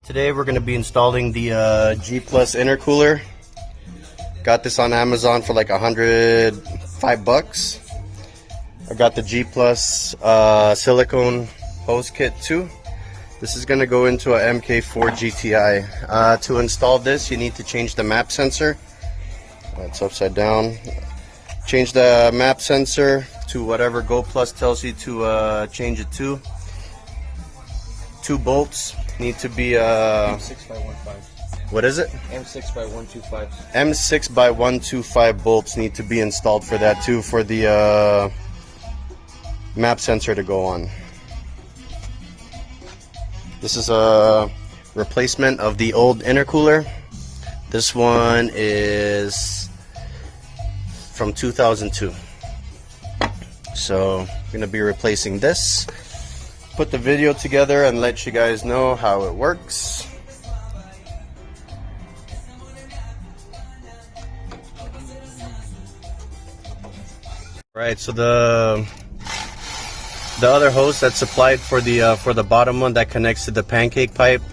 Today we're going to be installing the G Plus intercooler. Got this on Amazon for like $105. I got the G Plus silicone hose kit too. This is going to go into a mk4 GTI. To install this, you need to change the map sensor. It's upside down. Change the map sensor to whatever Go Plus tells you to change it to. 2 bolts need to be M6 by 1.5. what is it? M6 by 125. M6 by 125 bolts need to be installed for that too, for the map sensor to go on. This is a replacement of the old intercooler. This one is from 2002. So I'm gonna be replacing this. Put the video together and let you guys know how it works. Right, so the other hose that's supplied for the bottom one that connects to the pancake pipe,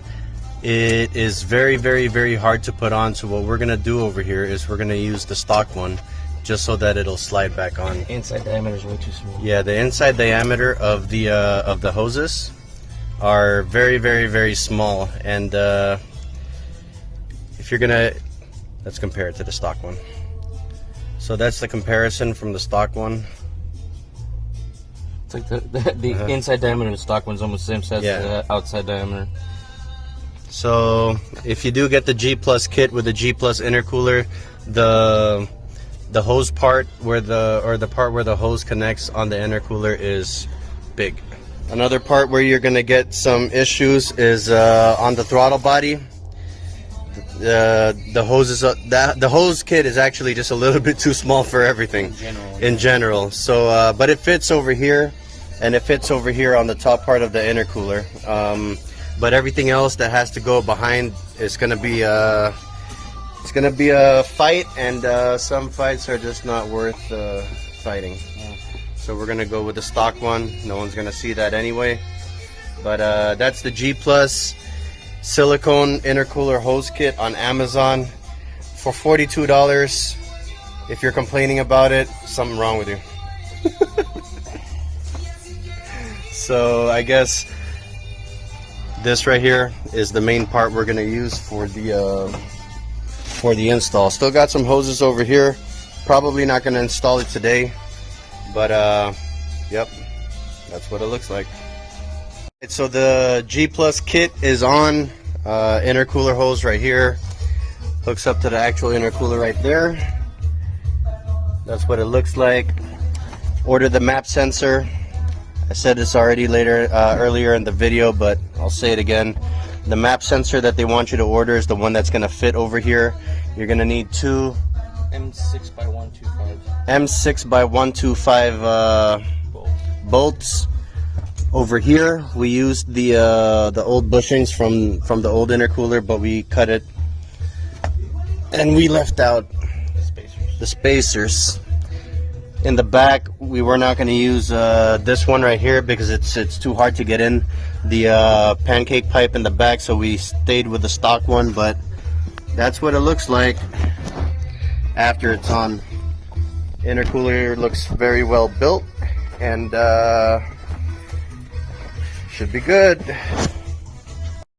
it is very hard to put on. So what we're gonna do over here is we're gonna use the stock one, just so that it'll slide back on. Inside diameter is way too small. Yeah, the inside diameter of the hoses are very small, and if you're gonna, let's compare it to the stock one. So that's the comparison from the stock one. It's like the inside diameter of the stock one's almost the same size as the outside diameter. So if you do get the G Plus kit with the G Plus intercooler, the hose part where the part where the hose connects on the intercooler is big. Another part where you're gonna get some issues is on the throttle body. The hose kit is actually just a little bit too small for everything in general. So but it fits over here, and it fits over here on the top part of the intercooler. But everything else that has to go behind is gonna be it's gonna be a fight, and some fights are just not worth fighting. So we're gonna go with the stock one. No one's gonna see that anyway. But that's the G Plus silicone intercooler hose kit on Amazon for $42. If you're complaining about it, something wrong with you. So I guess this right here is the main part we're gonna use for the install. Still got some hoses over here. Probably not gonna install it today, but yep, that's what it looks like. So the G Plus kit is on. Intercooler hose right here hooks up to the actual intercooler right there. That's what it looks like. Order the map sensor. I said this already earlier in the video, but I'll say it again. The map sensor that they want you to order is the one that's going to fit over here. You're going to need 2 M6 by 125. M6 by 125 bolts. Over here we used the old bushings from the old intercooler, but we cut it and we left out the spacers. In the back, we were not going to use this one right here because it's too hard to get in the pancake pipe in the back, so we stayed with the stock one. But that's what it looks like after it's on. Intercooler looks very well built, and should be good.